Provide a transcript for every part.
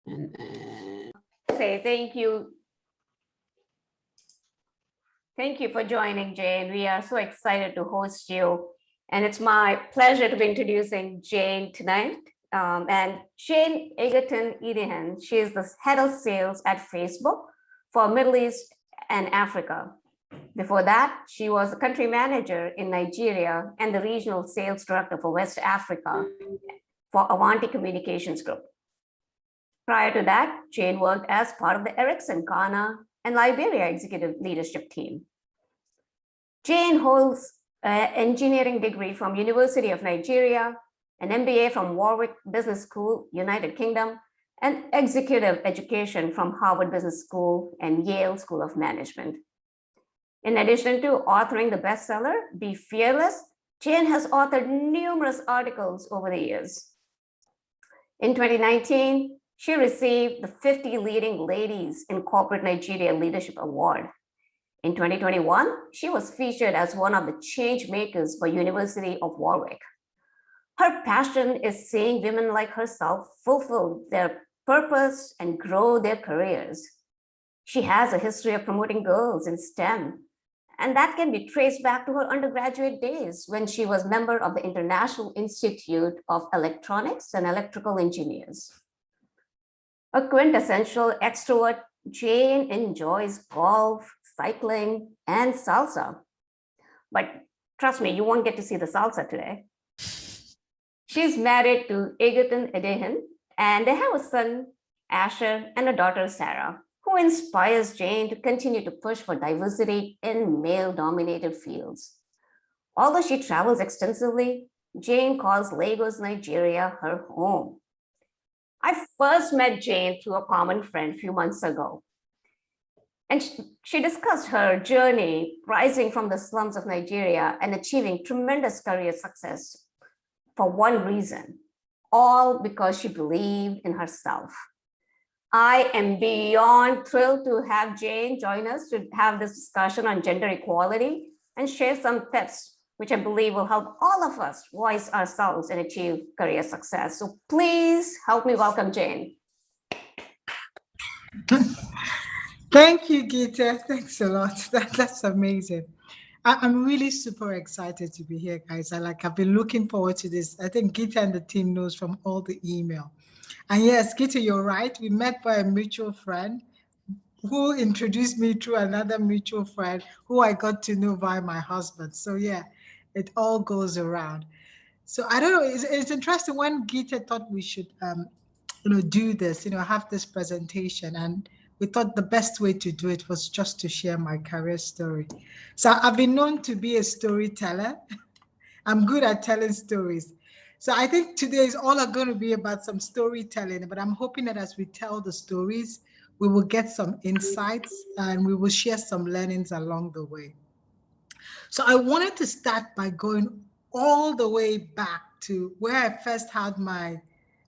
And say thank you. Thank you for joining, Jane. We are so excited to host you. And it's my pleasure to be introducing Jane tonight. And Jane Egerton-Idehen, she is the head of sales at Facebook for Middle East and Africa. Before that, she was a country manager in Nigeria and the regional sales director for West Africa for Avanti Communications Group. Prior to that, Jane worked as part of the Ericsson Ghana and Liberia executive leadership team. Jane holds an engineering degree from University of Nigeria, an MBA from Warwick Business School, United Kingdom, and executive education from Harvard Business School and Yale School of Management. In addition to authoring the bestseller, Be Fearless, Jane has authored numerous articles over the years. In 2019, she received the 50 Leading Ladies in Corporate Nigeria Leadership Award. In 2021, she was featured as one of the change makers for University of Warwick. Her passion is seeing women like herself fulfill their purpose and grow their careers. She has a history of promoting girls in STEM, and that can be traced back to her undergraduate days when she was member of the International Institute of Electronics and Electrical Engineers. A quintessential extrovert, Jane enjoys golf, cycling, and salsa. But trust me, you won't get to see the salsa today. She's married to Egerton-Idehen, and they have a son, Asher, and a daughter, Sarah, who inspires Jane to continue to push for diversity in male-dominated fields. Although she travels extensively, Jane calls Lagos, Nigeria, her home. I first met Jane through a common friend a few months ago. And she discussed her journey rising from the slums of Nigeria and achieving tremendous career success for one reason, all because she believed in herself. I am beyond thrilled to have Jane join us to have this discussion on gender equality and share some tips which I believe will help all of us voice ourselves and achieve career success. So please help me welcome Jane. Thank you, Gita. Thanks a lot. That's amazing. I'm really super excited to be here, guys. I've been looking forward to this. I think Gita and the team knows from all the email. And yes, Gita, you're right. We met by a mutual friend who introduced me to another mutual friend who I got to know by my husband. So yeah, it all goes around. So I don't know. It's interesting when Gita thought we should, do this, have this presentation, and we thought the best way to do it was just to share my career story. So I've been known to be a storyteller. I'm good at telling stories. So I think today is all going to be about some storytelling, but I'm hoping that as we tell the stories, we will get some insights and we will share some learnings along the way. So I wanted to start by going all the way back to where I first had my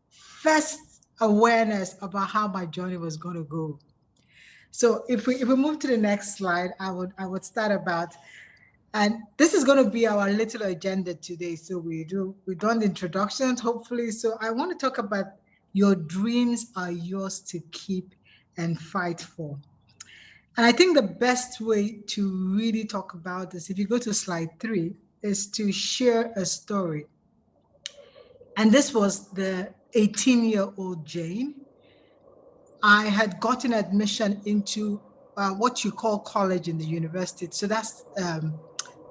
first awareness about how my journey was going to go. So if we move to the next slide, I would start about, and this is going to be our little agenda today. So we've done the introductions, hopefully. So I want to talk about your dreams are yours to keep and fight for. And I think the best way to really talk about this, if you go to slide 3, is to share a story. And this was the 18-year-old Jane. I had gotten admission into what you call college in the university. So that's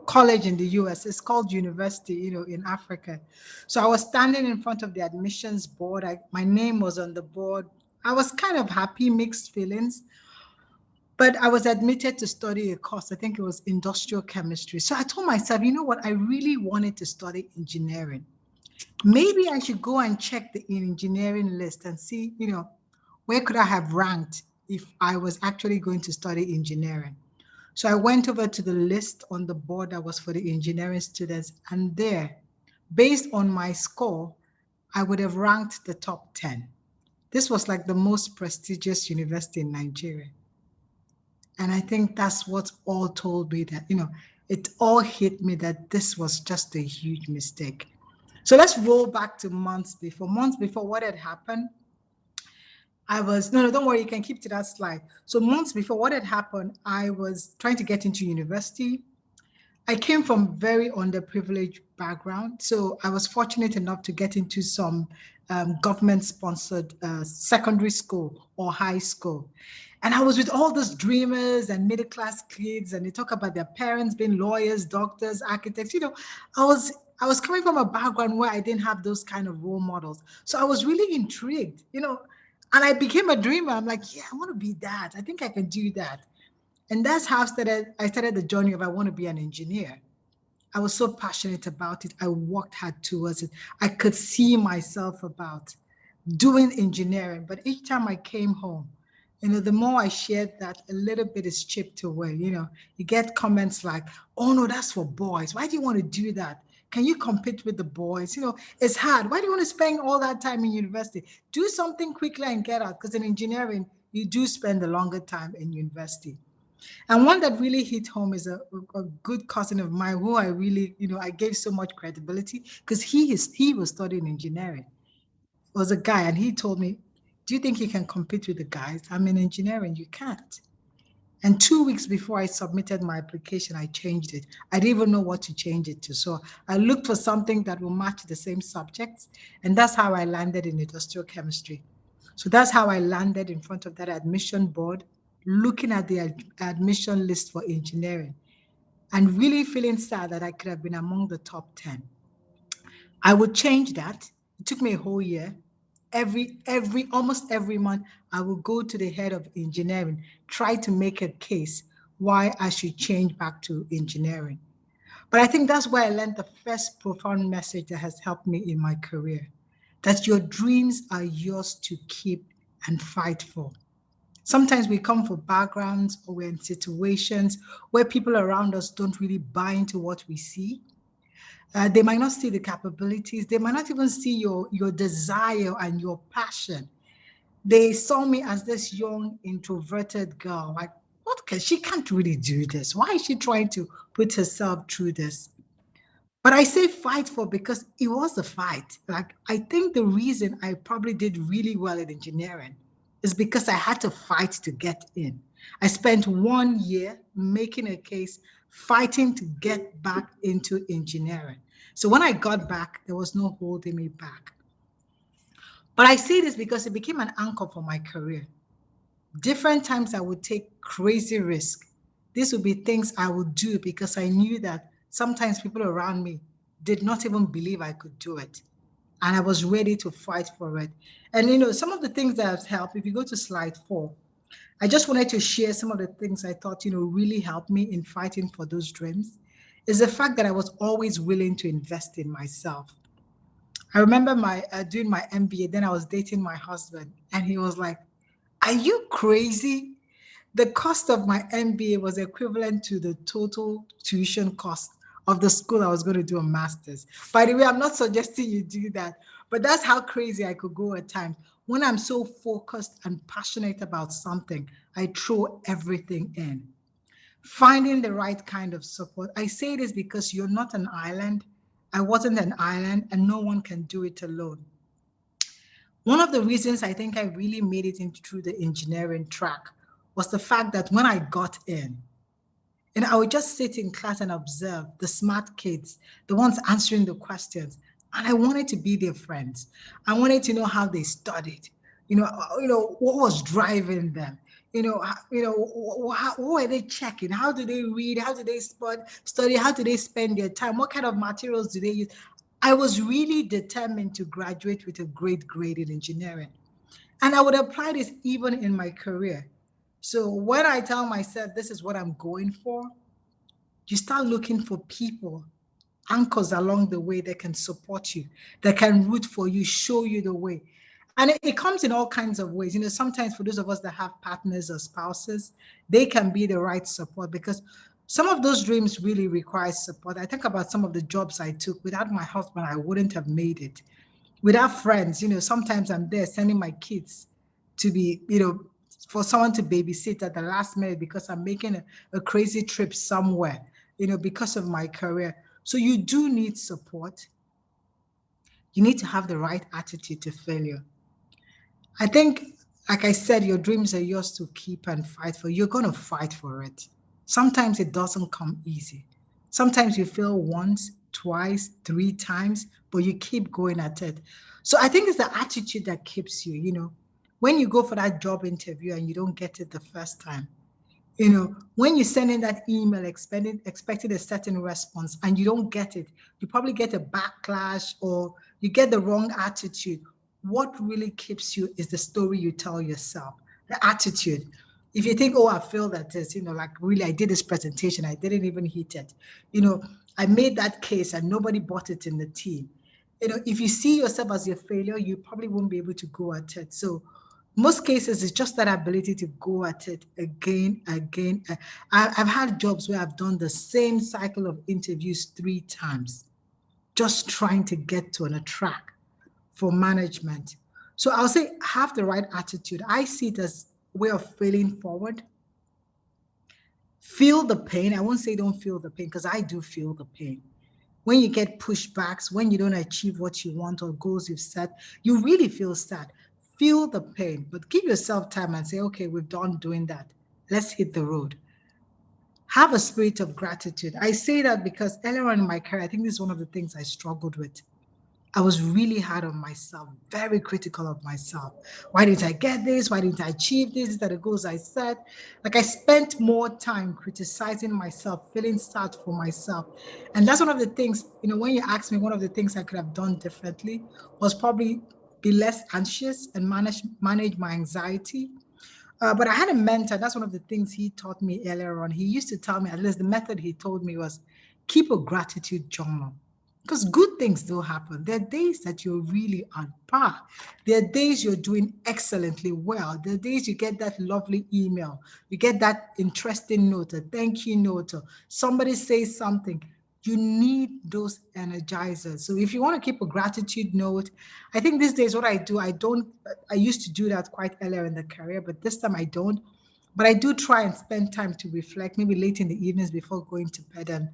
college in the US. It's called university, in Africa. So I was standing in front of the admissions board. My name was on the board. I was kind of happy, mixed feelings. But I was admitted to study a course. I think it was industrial chemistry. So I told myself, you know what? I really wanted to study engineering. Maybe I should go and check the engineering list and see, where could I have ranked if I was actually going to study engineering? So I went over to the list on the board that was for the engineering students, and there, based on my score, I would have ranked the top 10. This was like the most prestigious university in Nigeria. And I think that's what all told me that, it all hit me that this was just a huge mistake. So let's roll back to months before. Months before, what had happened? I was, no, no, don't worry, you can keep to that slide. So months before what had happened, I was trying to get into university. I came from very underprivileged background, so I was fortunate enough to get into some government-sponsored secondary school or high school, and I was with all those dreamers and middle-class kids, and they talk about their parents being lawyers, doctors, architects. I was I was coming from a background where I didn't have those kind of role models, so I was really intrigued. And I became a dreamer. I'm like, yeah, I want to be that. I think I can do that. And that's how I started the journey of I want to be an engineer. I was so passionate about it. I worked hard towards it. I could see myself about doing engineering. But each time I came home, the more I shared that, a little bit is chipped away. You get comments like, oh no, that's for boys. Why do you want to do that? Can you compete with the boys? It's hard. Why do you want to spend all that time in university? Do something quickly and get out. Because in engineering, you do spend a longer time in university. And one that really hit home is a good cousin of mine who I really, I gave so much credibility because he was studying engineering. Was a guy, and he told me, "Do you think you can compete with the guys? I'm in engineering. You can't." And 2 weeks before I submitted my application, I changed it. I didn't even know what to change it to. So I looked for something that will match the same subjects. And that's how I landed in industrial chemistry. So that's how I landed in front of that admission board, looking at the admission list for engineering and really feeling sad that I could have been among the top 10. I would change that. It took me a whole year. Almost every month, I would go to the head of engineering, try to make a case why I should change back to engineering. But I think that's where I learned the first profound message that has helped me in my career, that your dreams are yours to keep and fight for. Sometimes we come from backgrounds or we're in situations where people around us don't really buy into what we see. They might not see the capabilities. They might not even see your desire and your passion. They saw me as this young introverted girl. Like, what can she can't really do this? Why is she trying to put herself through this? But I say fight for because it was a fight. Like, I think the reason I probably did really well in engineering is because I had to fight to get in. I spent 1 year making a case, fighting to get back into engineering. So when I got back, there was no holding me back. But I say this because it became an anchor for my career. Different times I would take crazy risk. These would be things I would do because I knew that sometimes people around me did not even believe I could do it. And I was ready to fight for it. And some of the things that have helped, if you go to slide 4, I just wanted to share some of the things I thought, really helped me in fighting for those dreams, is the fact that I was always willing to invest in myself. I remember my doing my MBA, then I was dating my husband, and he was like, "Are you crazy? The cost of my MBA was equivalent to the total tuition cost of the school I was going to do a master's." By the way, I'm not suggesting you do that, but that's how crazy I could go at times. When I'm so focused and passionate about something, I throw everything in. Finding the right kind of support. I say this because you're not an island. I wasn't an island, and no one can do it alone. One of the reasons I think I really made it into through the engineering track was the fact that when I got in, and I would just sit in class and observe the smart kids, the ones answering the questions, and I wanted to be their friends. I wanted to know how they studied. What was driving them. What were they checking? How do they read? How do they study? How do they spend their time? What kind of materials do they use? I was really determined to graduate with a great grade in engineering. And I would apply this even in my career. So when I tell myself this is what I'm going for, you start looking for people, anchors along the way that can support you, that can root for you, show you the way. And it comes in all kinds of ways. Sometimes for those of us that have partners or spouses, they can be the right support because some of those dreams really require support. I think about some of the jobs I took. Without my husband, I wouldn't have made it. Without friends, sometimes I'm there sending my kids to be, for someone to babysit at the last minute because I'm making a crazy trip somewhere, because of my career. So you do need support. You need to have the right attitude to failure. I think Like I said, your dreams are yours to keep and fight for. You're going to fight for it. Sometimes it doesn't come easy. Sometimes you fail once, twice, three times, but you keep going at it. So I think it's the attitude that keeps you, when you go for that job interview and you don't get it the first time, when you send in that email expecting a certain response and you don't get it, you probably get a backlash or you get the wrong attitude. What really keeps you is the story you tell yourself, the attitude. If you think, oh, I failed at this, like really, I did this presentation, I didn't even hit it. You know, I made that case and nobody bought it in the team. If you see yourself as your failure, you probably won't be able to go at it. So most cases it's just that ability to go at it again. I've had jobs where I've done the same cycle of interviews 3 times, just trying to get to an track for management. So I'll say have the right attitude. I see it as a way of failing forward. Feel the pain. I won't say don't feel the pain because I do feel the pain. When you get pushbacks, when you don't achieve what you want or goals you've set, you really feel sad. Feel the pain, but give yourself time and say, okay, we're done doing that. Let's hit the road. Have a spirit of gratitude. I say that because earlier on in my career, I think this is one of the things I struggled with. I was really hard on myself, very critical of myself. Why didn't I get this? Why didn't I achieve this? These are the goals I set. Like I spent more time criticizing myself, feeling sad for myself. And that's one of the things, when you ask me, one of the things I could have done differently was probably be less anxious and manage my anxiety. But I had a mentor. That's one of the things he taught me earlier on. He used to tell me, at least the method he told me was keep a gratitude journal. Because good things do happen. There are days that you're really on par. There are days you're doing excellently well. There are days you get that lovely email. You get that interesting note, a thank you note, or somebody says something. You need those energizers. So if you want to keep a gratitude note, I think these days what I do, I used to do that quite earlier in the career, but this time I don't. But I do try and spend time to reflect, maybe late in the evenings before going to bed. And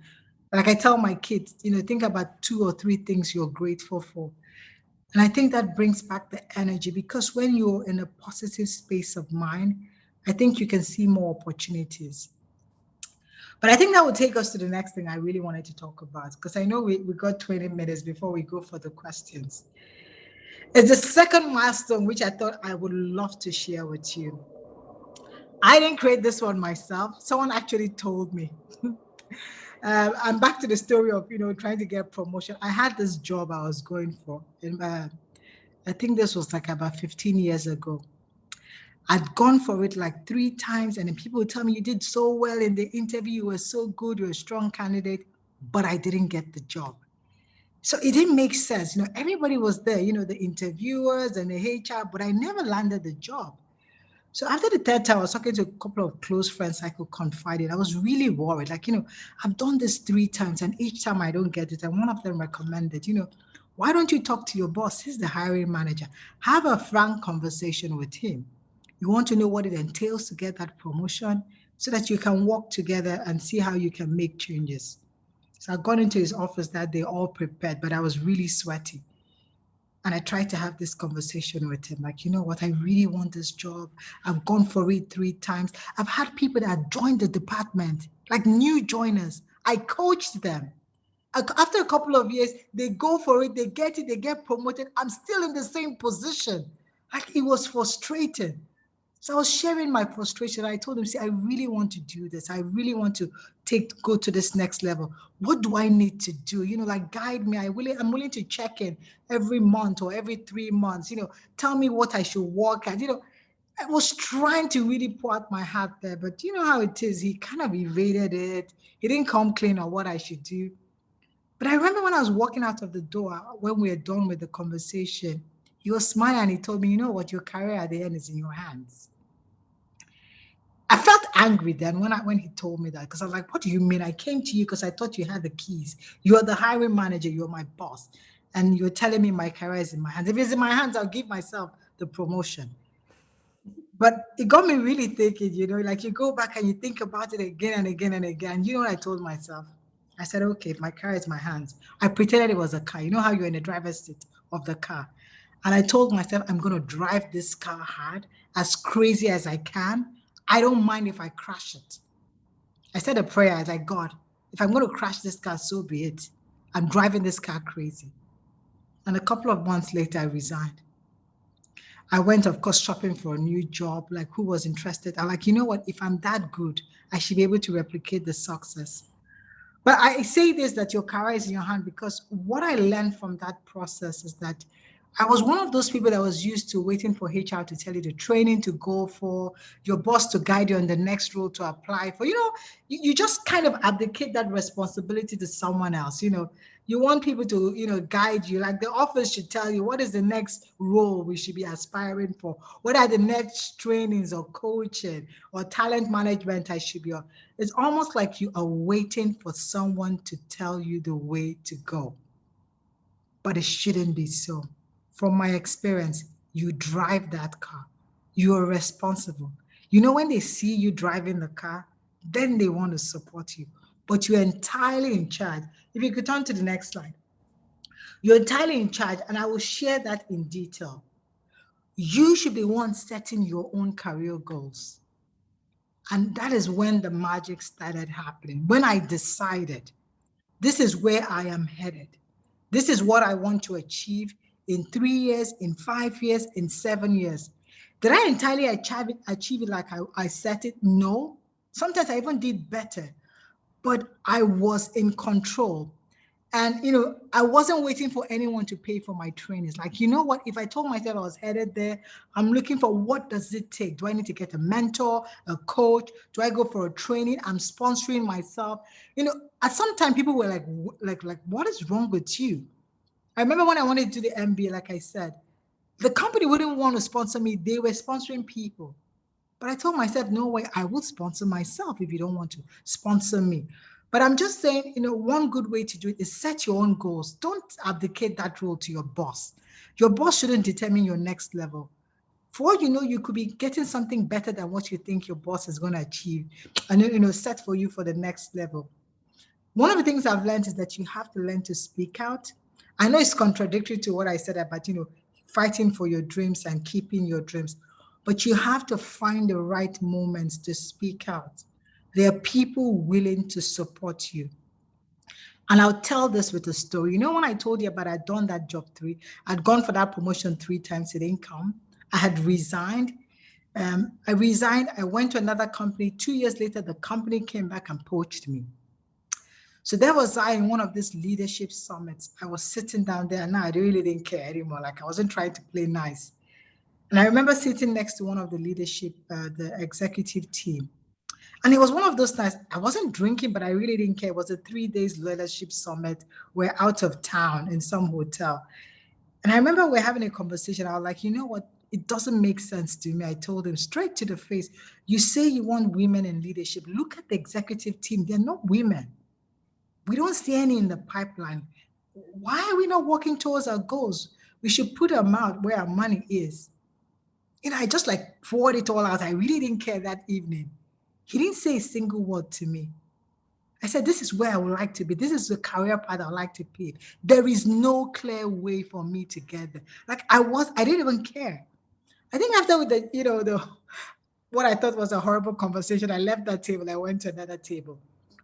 like I tell my kids, think about 2 or 3 things you're grateful for. And I think that brings back the energy because when you're in a positive space of mind, I think you can see more opportunities. But I think that would take us to the next thing I really wanted to talk about because I know we got 20 minutes before we go for the questions. It's the second milestone, which I thought I would love to share with you. I didn't create this one myself. Someone actually told me. I'm back to the story of trying to get promotion. I had this job I was going for, and I think this was like about 15 years ago. I'd gone for it like 3 times, and then people would tell me you did so well in the interview, you were so good, you're a strong candidate, but I didn't get the job. So it didn't make sense. Everybody was there, the interviewers and the HR, but I never landed the job. So after the third time, I was talking to a couple of close friends I could confide in. I was really worried. Like, I've done this 3 times and each time I don't get it. And one of them recommended, why don't you talk to your boss? He's the hiring manager. Have a frank conversation with him. You want to know what it entails to get that promotion so that you can work together and see how you can make changes. So I got into his office that day all prepared, but I was really sweaty. And I tried to have this conversation with him, like, you know what, I really want this job. I've gone for it 3 times. I've had people that joined the department, like new joiners. I coached them. After a couple of years, they go for it, they get it, they get promoted. I'm still in the same position. Like it was frustrating. So I was sharing my frustration. I told him, see, I really want to do this. I really want to go to this next level. What do I need to do? Like guide me. I'm willing to check in every month or every 3 months. Tell me what I should work at. I was trying to really pour out my heart there, but you know how it is. He kind of evaded it. He didn't come clean on what I should do. But I remember when I was walking out of the door, when we were done with the conversation, he was smiling and he told me, you know what, your career at the end is in your hands. I felt angry then when he told me that because I was like, what do you mean? I came to you because I thought you had the keys. You're the hiring manager. You're my boss. And you're telling me my career is in my hands. If it's in my hands, I'll give myself the promotion. But it got me really thinking, like you go back and you think about it again and again and again. You know what I told myself? I said, okay, my car is my hands. I pretended it was a car. You know how you're in the driver's seat of the car. And I told myself, I'm going to drive this car hard, as crazy as I can. I don't mind if I crash it. I said a prayer. I was like, God, if I'm going to crash this car, so be it. I'm driving this car crazy. And a couple of months later, I resigned. I went, of course, shopping for a new job, like who was interested. I'm like, you know what? If I'm that good, I should be able to replicate the success. But I say this that your career is in your hand because what I learned from that process is that I was one of those people that was used to waiting for HR to tell you the training to go for, your boss to guide you on the next role to apply for. You just kind of abdicate that responsibility to someone else. You want people to, guide you. Like the office should tell you what is the next role we should be aspiring for. What are the next trainings or coaching or talent management I should be on? It's almost like you are waiting for someone to tell you the way to go. But it shouldn't be so. From my experience, you drive that car. You are responsible. When they see you driving the car, then they want to support you. But you're entirely in charge. If you could turn to the next slide, you're entirely in charge, and I will share that in detail. You should be one setting your own career goals. And that is when the magic started happening. When I decided, this is where I am headed. This is what I want to achieve in 3 years, in 5 years, in 7 years. Did I entirely achieve it like I set it? No. Sometimes I even did better, but I was in control. And, I wasn't waiting for anyone to pay for my trainings. Like, you know what? If I told myself I was headed there, I'm looking for what does it take? Do I need to get a mentor, a coach? Do I go for a training? I'm sponsoring myself. At some time people were like, what is wrong with you? I remember when I wanted to do the MBA, like I said, the company wouldn't want to sponsor me. They were sponsoring people. But I told myself, no way, I will sponsor myself if you don't want to sponsor me. But I'm just saying, one good way to do it is set your own goals. Don't abdicate that role to your boss. Your boss shouldn't determine your next level. For all you know, you could be getting something better than what you think your boss is going to achieve and, set for you for the next level. One of the things I've learned is that you have to learn to speak out. I know it's contradictory to what I said about, fighting for your dreams and keeping your dreams, but you have to find the right moments to speak out. There are people willing to support you. And I'll tell this with a story. When I told you about I'd done that job I'd gone for that promotion 3 times, it didn't come. I had resigned. I resigned. I went to another company. 2 years later, the company came back and poached me. So there was I in one of these leadership summits. I was sitting down there, and now I really didn't care anymore. Like I wasn't trying to play nice. And I remember sitting next to one of the leadership, the executive team. And it was one of those nights, I wasn't drinking, but I really didn't care. It was a 3 days leadership summit. We're out of town in some hotel. And I remember we're having a conversation. I was like, you know what? It doesn't make sense to me. I told him straight to the face, you say you want women in leadership. Look at the executive team. They're not women. We don't see any in the pipeline. Why are we not working towards our goals? We should put them out where our money is. I just poured it all out. I really didn't care that evening. He didn't say a single word to me. I said, this is where I would like to be. This is the career path I would like to pick. There is no clear way for me to get there. I didn't even care. I think after what I thought was a horrible conversation, I left that table. I went to another table.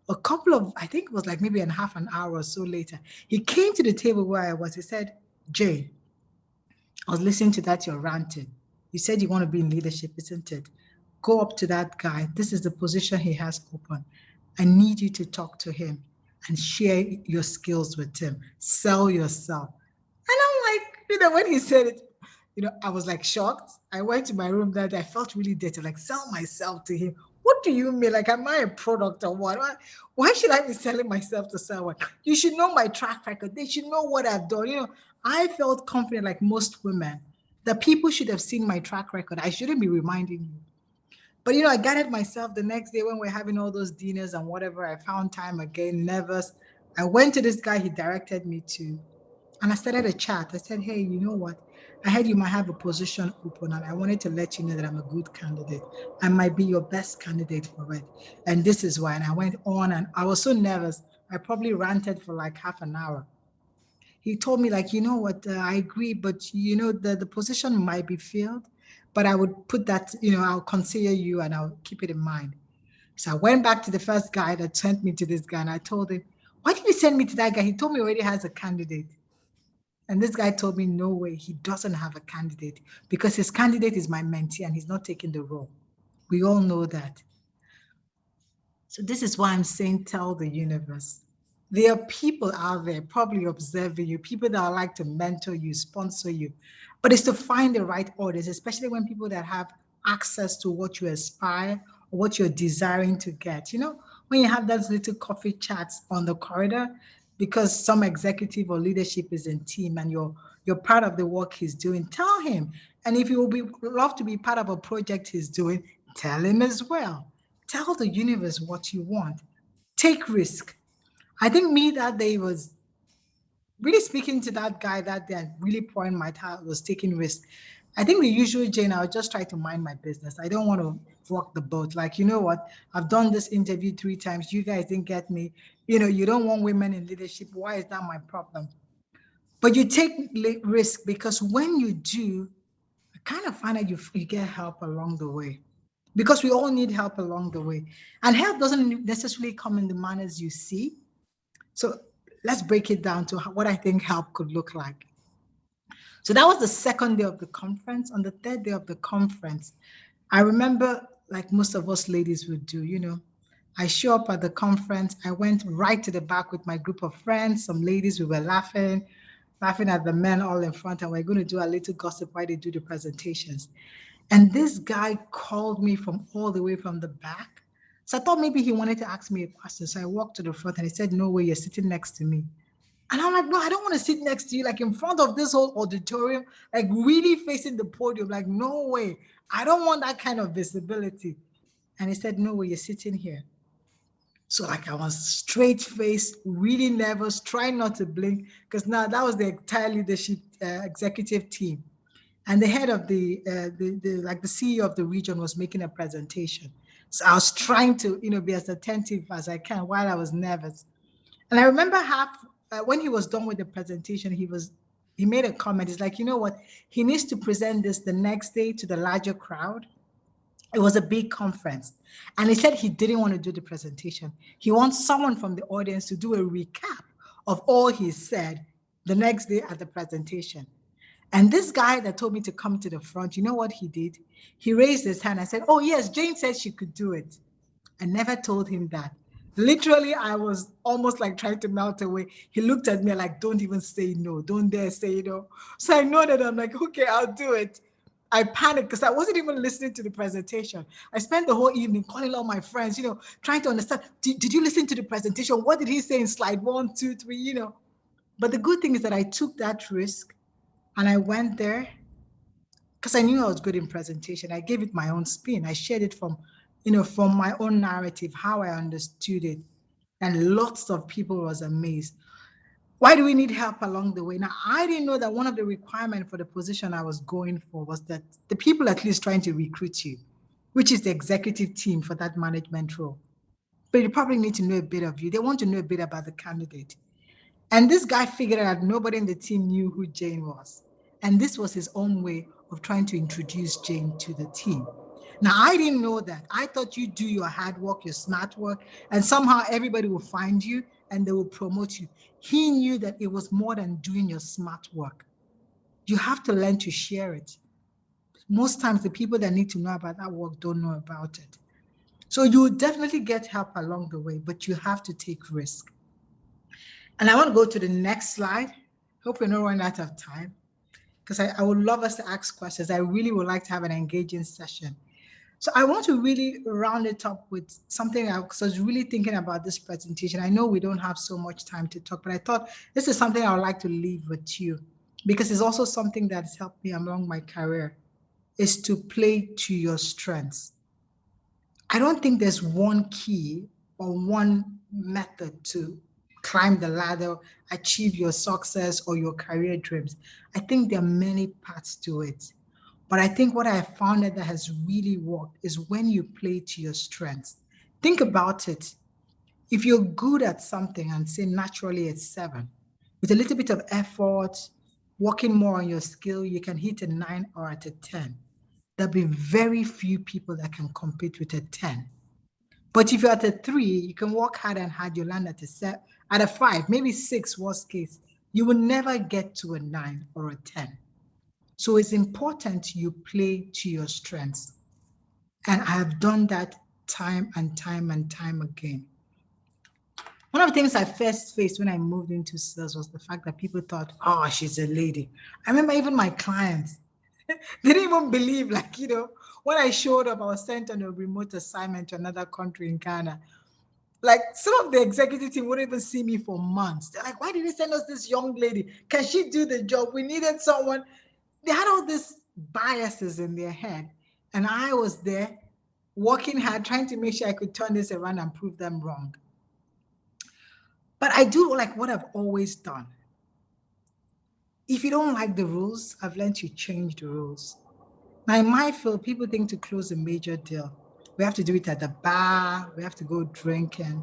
A couple of, I think it was maybe a half an hour or so later, he came to the table where I was. He said, Jane, I was listening to that, you're ranting. You said you want to be in leadership, isn't it? Go up to that guy. This is the position he has open. I need you to talk to him and share your skills with him. Sell yourself. And I'm like, when he said it, I was shocked. I went to my room that day. I felt really dirty, sell myself to him. What do you mean? Am I a product or what? Why should I be selling myself to someone? You should know my track record. They should know what I've done. I felt confident, like most women, that people should have seen my track record. I shouldn't be reminding you. But, I gathered myself the next day when we're having all those dinners and whatever. I found time again, nervous. I went to this guy he directed me to, and I started a chat. I said, hey, you know what? I heard you might have a position open, and I wanted to let you know that I'm a good candidate. I might be your best candidate for it. And this is why. And I went on, and I was so nervous. I probably ranted for half an hour. he told me like, you know what, I agree, but you know, the position might be filled, but I would put that, you know, I'll consider you and I'll keep it in mind. So I went back to the first guy that sent me to this guy and I told him, why did you send me to that guy? He told me he already has a candidate. And this guy told me, no way, he doesn't have a candidate because his candidate is my mentee and he's not taking the role. We all know that. So this is why I'm saying, tell the universe. There are people out there probably observing you, people that like to mentor you, sponsor you, but it's to find the right audience, especially when people that have access to what you aspire or what you're desiring to get. You know, when you have those little coffee chats on the corridor, because some executive or leadership is in team and you're part of the work he's doing, tell him. And if you will be love to be part of a project he's doing, tell him as well. Tell the universe what you want. Take risk. I think me that day was really speaking to that guy that day and really pouring my heart, was taking risk. I think the usual Jane, I'll just try to mind my business. I don't want to rock the boat. Like, you know what? I've done this interview 3 times. You guys didn't get me. You know, you don't want women in leadership. Why is that my problem? But you take risk because when you do, I kind of find that you get help along the way because we all need help along the way. And help doesn't necessarily come in the manners you see. So let's break it down to what I think help could look like. So that was the second day of the conference. On the third day of the conference, I remember, like most of us ladies would do, you know, I show up at the conference. I went right to the back with my group of friends, some ladies, we were laughing at the men all in front, and we're going to do a little gossip while they do the presentations. And this guy called me from all the way from the back. So I thought maybe he wanted to ask me a question. So I walked to the front and he said, no way, you're sitting next to me. And I'm like, no, I don't want to sit next to you, like in front of this whole auditorium, like really facing the podium. Like, no way. I don't want that kind of visibility. And he said, no way, you're sitting here. So like I was straight faced, really nervous, trying not to blink, because now that was the entire leadership executive team. And the head of the CEO of the region was making a presentation. So I was trying to, you know, be as attentive as I can while I was nervous. And I remember when he was done with the presentation, he made a comment. He's like, you know what? He needs to present this the next day to the larger crowd. It was a big conference. And he said he didn't want to do the presentation. He wants someone from the audience to do a recap of all he said the next day at the presentation. And this guy that told me to come to the front, you know what he did? He raised his hand. I said, oh, yes, Jane said she could do it. I never told him that. Literally, I was almost like trying to melt away. He looked at me like, don't even say no. Don't dare say no. So I know that I'm like, okay, I'll do it. I panicked because I wasn't even listening to the presentation. I spent the whole evening calling all my friends, you know, trying to understand, did you listen to the presentation? What did he say in slide 1, 2, 3, you know? But the good thing is that I took that risk and I went there because I knew I was good in presentation. I gave it my own spin. I shared it from, you know, from my own narrative, how I understood it. And lots of people was amazed. Why do we need help along the way? Now, I didn't know that one of the requirements for the position I was going for was that the people at least trying to recruit you, which is the executive team for that management role. But you probably need to know a bit of you. They want to know a bit about the candidate. And this guy figured out nobody in the team knew who Jane was. And this was his own way of trying to introduce Jane to the team. Now, I didn't know that. I thought you do your hard work, your smart work, and somehow everybody will find you and they will promote you. He knew that it was more than doing your smart work. You have to learn to share it. Most times, the people that need to know about that work don't know about it. So you will definitely get help along the way, but you have to take risk. And I want to go to the next slide. Hope we're not running out of time because I would love us to ask questions. I really would like to have an engaging session. So I want to really round it up with something else. I was really thinking about this presentation. I know we don't have so much time to talk, but I thought this is something I would like to leave with you because it's also something that's helped me along my career, is to play to your strengths. I don't think there's one key or one method to climb the ladder, achieve your success or your career dreams. I think there are many paths to it. But I think what I have found that has really worked is when you play to your strengths. Think about it. If you're good at something and say naturally it's 7, With a little bit of effort, working more on your skill, you can hit a 9 or at a 10. There'll be very few people that can compete with a 10. But if you're at a 3, you can work hard and hard, you land at a 7, at a 5, maybe 6, worst case. You will never get to a 9 or a 10. So it's important you play to your strengths. And I have done that time and time and time again. One of the things I first faced when I moved into sales was the fact that people thought, oh, she's a lady. I remember even my clients, they didn't even believe, like, when I showed up, I was sent on a remote assignment to another country in Ghana. Like, some of the executive team wouldn't even see me for months. They're like, why did they send us this young lady? Can she do the job? We needed someone. They had all these biases in their head. And I was there working hard, trying to make sure I could turn this around and prove them wrong. But I do like what I've always done. If you don't like the rules, I've learned to change the rules. Now, in my field, people think to close a major deal, we have to do it at the bar, we have to go drinking.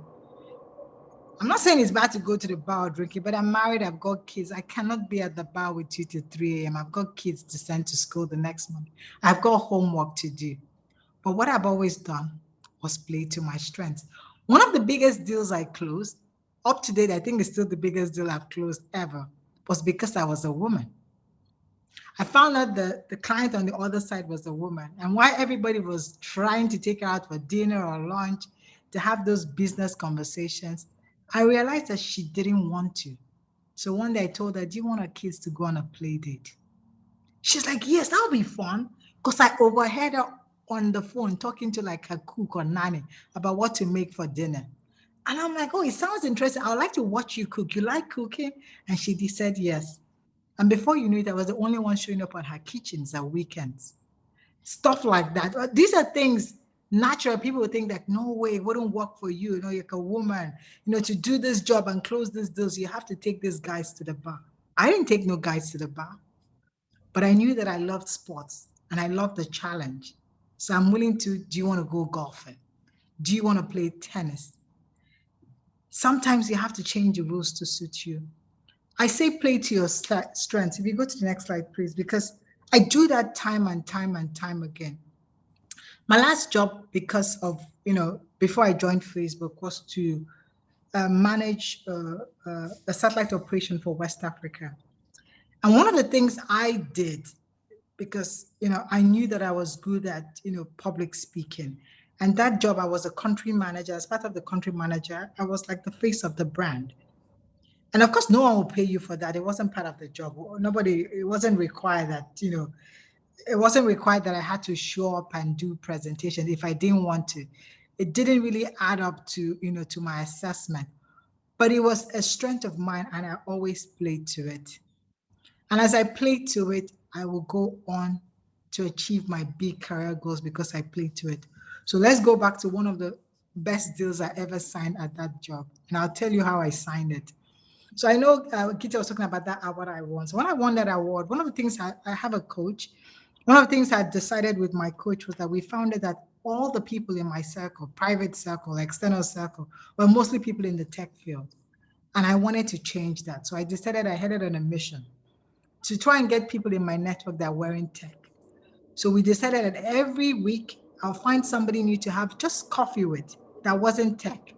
I'm not saying it's bad to go to the bar or drinking, but I'm married, I've got kids. I cannot be at the bar with you till 3 a.m. I've got kids to send to school the next morning. I've got homework to do. But what I've always done was play to my strengths. One of the biggest deals I closed, up to date, I think it's still the biggest deal I've closed ever, was because I was a woman. I found out that the client on the other side was a woman. And while everybody was trying to take her out for dinner or lunch to have those business conversations, I realized that she didn't want to. So one day I told her, do you want our kids to go on a play date? She's like, yes, that'll be fun. Because I overheard her on the phone talking to like her cook or nanny about what to make for dinner. And I'm like, oh, it sounds interesting. I would like to watch you cook. You like cooking? And she said yes. And before you knew it, I was the only one showing up on her kitchens at weekends. Stuff like that. These are things natural. People would think that no way, it wouldn't work for you. You're a woman. To do this job and close these deals, you have to take these guys to the bar. I didn't take no guys to the bar, but I knew that I loved sports and I loved the challenge. So I'm willing to, do you want to go golfing? Do you want to play tennis? Sometimes you have to change the rules to suit you. I say play to your strengths. If you go to the next slide, please, because I do that time and time and time again. My last job, because of, before I joined Facebook, was to manage a satellite operation for West Africa. And one of the things I did, because, I knew that I was good at, public speaking. And that job, I was a country manager. As part of the country manager, I was like the face of the brand. And of course, no one will pay you for that. It wasn't part of the job. It wasn't required that, it wasn't required that I had to show up and do presentations if I didn't want to. It didn't really add up to, to my assessment. But it was a strength of mine and I always played to it. And as I played to it, I will go on to achieve my big career goals because I played to it. So let's go back to one of the best deals I ever signed at that job. And I'll tell you how I signed it. So I know Gita was talking about that award I won. So when I won that award, one of the things I have a coach. One of the things I decided with my coach was that we found that all the people in my circle, private circle, external circle, were mostly people in the tech field. And I wanted to change that. So I decided I headed on a mission to try and get people in my network that were in tech. So we decided that every week I'll find somebody new to have just coffee with that wasn't tech.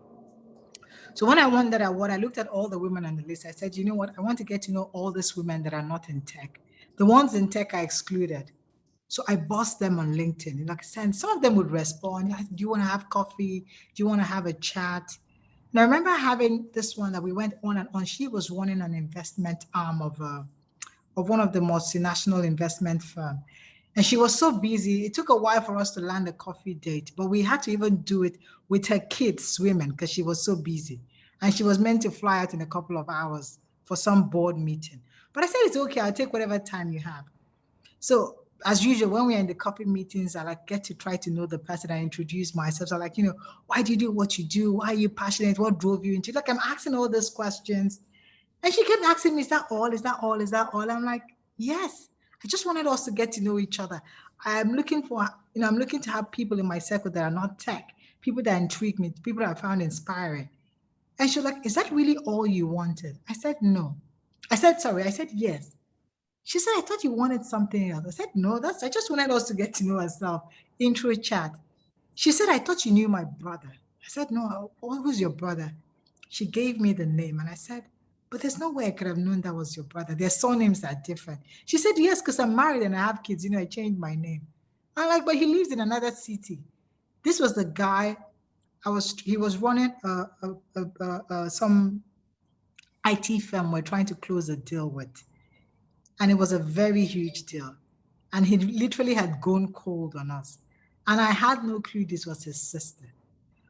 So when I won that award, I looked at all the women on the list. I said, you know what? I want to get to know all these women that are not in tech. The ones in tech are excluded. So I bossed them on LinkedIn. Like I said, some of them would respond. Do you want to have coffee? Do you want to have a chat? And I remember having this one that we went on and on. She was running an investment arm of one of the multinational investment firm. And she was so busy. It took a while for us to land a coffee date, but we had to even do it with her kids swimming because she was so busy. And she was meant to fly out in a couple of hours for some board meeting. But I said, it's okay. I'll take whatever time you have. So as usual, when we're in the coffee meetings, I like get to try to know the person. I introduce myself. So like, why do you do what you do? Why are you passionate? What drove you into it? Like I'm asking all those questions. And she kept asking me, is that all? Is that all? Is that all? I'm like, yes. I just wanted us to get to know each other. I'm looking for, I'm looking to have people in my circle that are not tech, people that intrigue me, people that I found inspiring. And she was like, is that really all you wanted? I said, no. I said, sorry. I said, yes. She said, I thought you wanted something else. I said, no, I just wanted us to get to know ourselves. Intro chat. She said, I thought you knew my brother. I said, no, who's your brother? She gave me the name and I said, but there's no way I could have known that was your brother. Their surnames are different. She said, yes, because I'm married and I have kids. I changed my name. I'm like, but he lives in another city. This was the guy he was running some IT firm we're trying to close a deal with. And it was a very huge deal. And he literally had gone cold on us. And I had no clue this was his sister.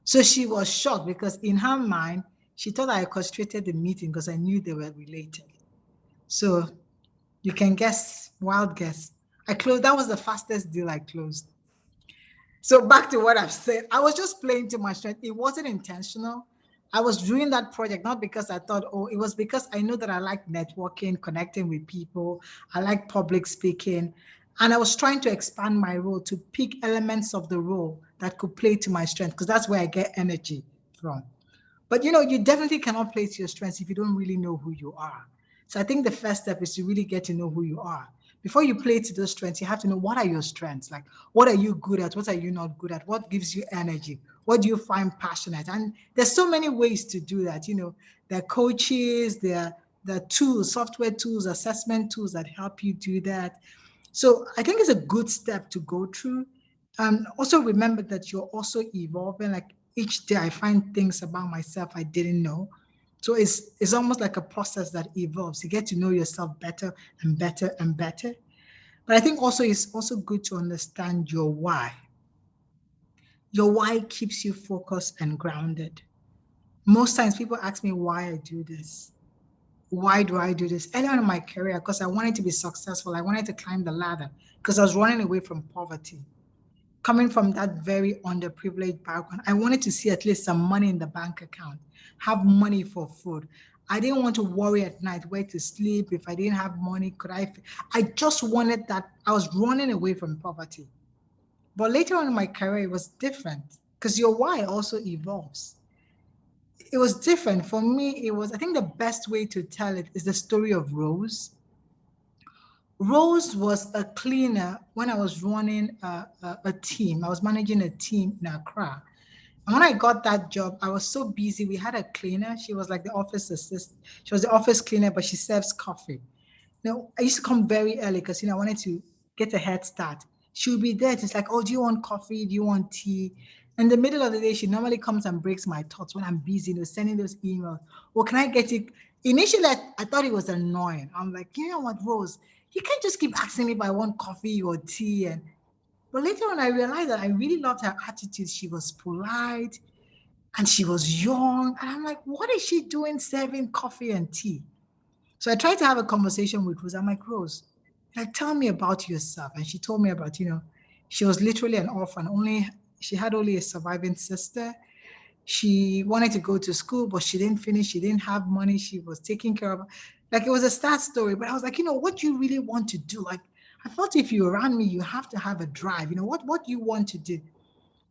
So she was shocked because in her mind, she thought I orchestrated the meeting because I knew they were related. So you can guess, wild guess. I closed, that was the fastest deal I closed. So back to what I've said, I was just playing to my strength. It wasn't intentional. I was doing that project not because I thought, oh, it was because I know that I like networking, connecting with people. I like public speaking. And I was trying to expand my role to pick elements of the role that could play to my strength because that's where I get energy from. But you definitely cannot play to your strengths if you don't really know who you are. So I think the first step is to really get to know who you are. Before you play to those strengths, you have to know what are your strengths? Like, what are you good at? What are you not good at? What gives you energy? What do you find passionate? And there's so many ways to do that. There are coaches, there are tools, software tools, assessment tools that help you do that. So I think it's a good step to go through. Also remember that you're also evolving. Like each day I find things about myself I didn't know. So it's almost like a process that evolves. You get to know yourself better and better and better. But I think also it's also good to understand your why. Your why keeps you focused and grounded. Most times people ask me why I do this. Why do I do this? Early on in my career, because I wanted to be successful, I wanted to climb the ladder because I was running away from poverty. Coming from that very underprivileged background, I wanted to see at least some money in the bank account, have money for food. I didn't want to worry at night where to sleep. If I didn't have money, I just wanted that. I was running away from poverty. But later on in my career, it was different because your why also evolves. It was different. For me, I think the best way to tell it is the story of Rose. Rose was a cleaner when I was running a team. I was managing a team in Accra. And when I got that job, I was so busy. We had a cleaner. She was like the office assistant. She was the office cleaner, but she serves coffee. I used to come very early because I wanted to get a head start. She would be there. It's like, oh, do you want coffee? Do you want tea? In the middle of the day, she normally comes and breaks my thoughts when I'm busy, sending those emails. Well, can I get it? Initially, I thought it was annoying. I'm like, you know what, Rose? You can't just keep asking me if I want coffee or tea. But later on, I realized that I really loved her attitude. She was polite and she was young. And I'm like, what is she doing serving coffee and tea? So I tried to have a conversation with Rose. I'm like, Rose, like, tell me about yourself. And she told me about, she was literally an orphan. She had only a surviving sister. She wanted to go to school, but she didn't finish. She didn't have money. She was taking care of, like, it was a sad story. But I was like, what do you really want to do? Like, I thought if you're around me, you have to have a drive. What do you want to do?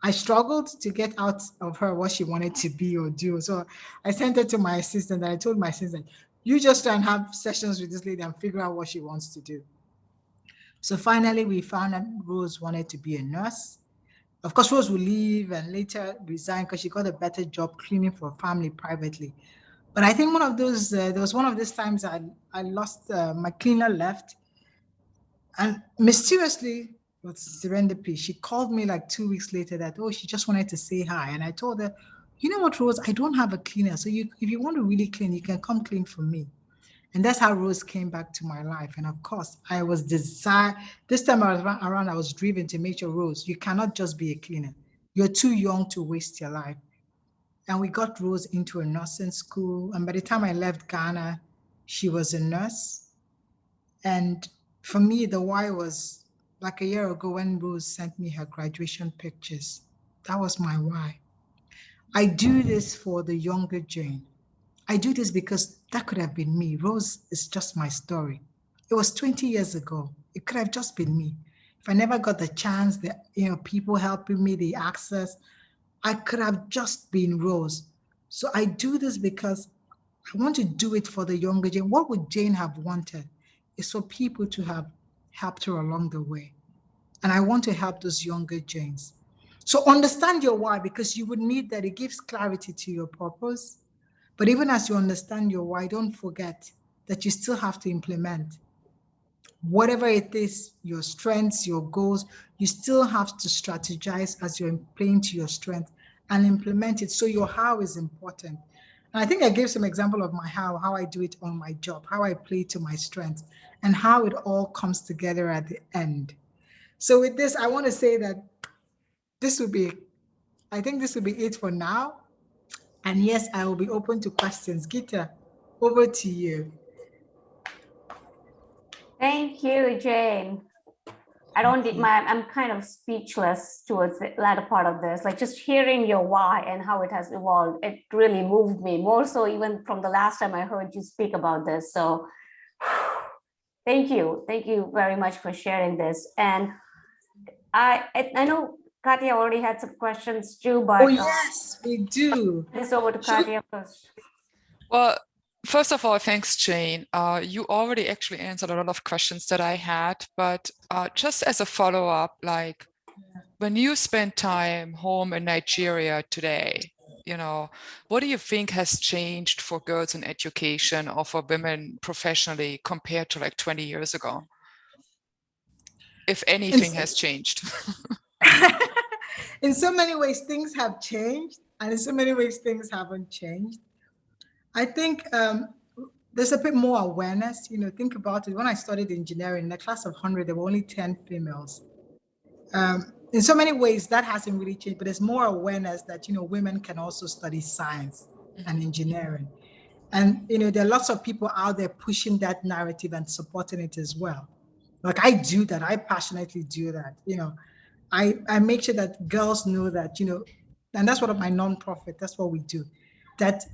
I struggled to get out of her what she wanted to be or do. So I sent her to my assistant and I told my assistant, you just try and have sessions with this lady and figure out what she wants to do. So finally, we found that Rose wanted to be a nurse. Of course, Rose would leave and later resign because she got a better job cleaning for a family privately. But I think there was one of these times I lost, my cleaner left. And mysteriously, with serendipity, she called me like 2 weeks later that, oh, she just wanted to say hi. And I told her, you know what, Rose, I don't have a cleaner. So if you want to really clean, you can come clean for me. And that's how Rose came back to my life. And of course, this time around, I was driven to make sure, Rose, you cannot just be a cleaner. You're too young to waste your life. And we got Rose into a nursing school. And by the time I left Ghana, she was a nurse. And for me, the why was like a year ago when Rose sent me her graduation pictures. That was my why. I do this for the younger Jane. I do this because that could have been me. Rose is just my story. It was 20 years ago. It could have just been me. If I never got the chance, people helping me, the access, I could have just been Rose. So I do this because I want to do it for the younger Jane. What would Jane have wanted is for people to have helped her along the way. And I want to help those younger Janes. So understand your why, because you would need that. It gives clarity to your purpose. But even as you understand your why, don't forget that you still have to implement whatever it is, your strengths, your goals. You still have to strategize as you're playing to your strength and implement it. So your how is important. And I think I gave some example of my how I do it on my job, how I play to my strengths, and how it all comes together at the end. So with this, I want to say that this will be, I think this will be it for now. And yes, I will be open to questions. Gita, over to you. Thank you, Jane. I'm kind of speechless towards the latter part of this. Like just hearing your why and how it has evolved, it really moved me more so even from the last time I heard you speak about this. So thank you. Thank you very much for sharing this. And I know Katya already had some questions too, but Oh, yes, we do. this over to Katya first. Well, first of all, thanks, Jane. You already actually answered a lot of questions that I had, but just as a follow-up, like when you spend time home in Nigeria today, what do you think has changed for girls in education or for women professionally compared to like 20 years ago? If anything has changed. In so many ways, things have changed, and in so many ways, things haven't changed. I think there's a bit more awareness. Think about it. When I studied engineering, in a class of 100, there were only 10 females. In so many ways, that hasn't really changed, but there's more awareness that, women can also study science and engineering. And, there are lots of people out there pushing that narrative and supporting it as well. Like I do that. I passionately do that. I make sure that girls know that, and that's what my nonprofit, that's what we do. That,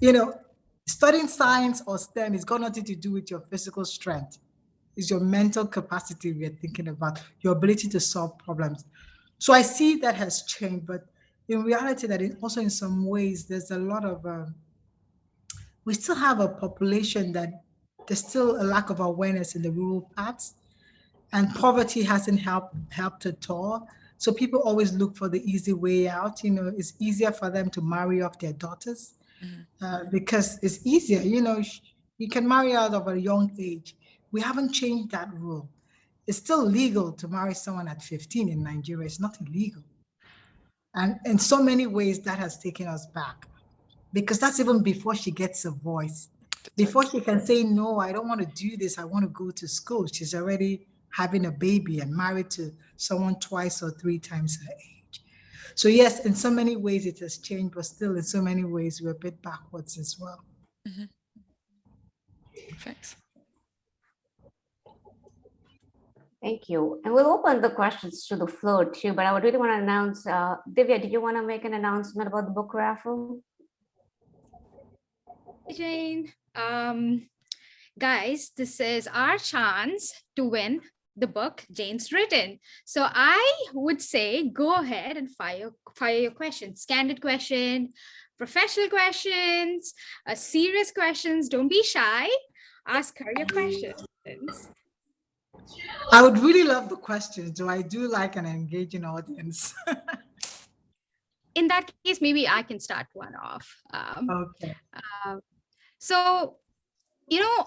studying science or STEM has got nothing to do with your physical strength. It's your mental capacity we're thinking about, your ability to solve problems. So I see that has changed, but in reality, that also in some ways, there's a lot of, we still have a population that there's still a lack of awareness in the rural parts, and poverty hasn't helped at all. So people always look for the easy way out. It's easier for them to marry off their daughters because it's easier. You can marry out of a young age. We haven't changed that rule. It's still legal to marry someone at 15 in Nigeria. It's not illegal. And in so many ways, that has taken us back, because that's even before she gets a voice. Before she can say, no, I don't want to do this, I want to go to school, she's already having a baby and married to someone twice or three times her age. So yes, in so many ways it has changed, but still in so many ways we're a bit backwards as well. Mm-hmm. Thanks. Thank you. And we'll open the questions to the floor too, but I would really want to announce, Divya, did you want to make an announcement about the book raffle? Hey, Jane. Guys, this is our chance to win the book Jane's written. So I would say go ahead and fire your questions. Candid question, professional questions, serious questions. Don't be shy. Ask her your questions. I would really love the questions. So I do like an engaging audience. In that case, maybe I can start one off. Okay. So,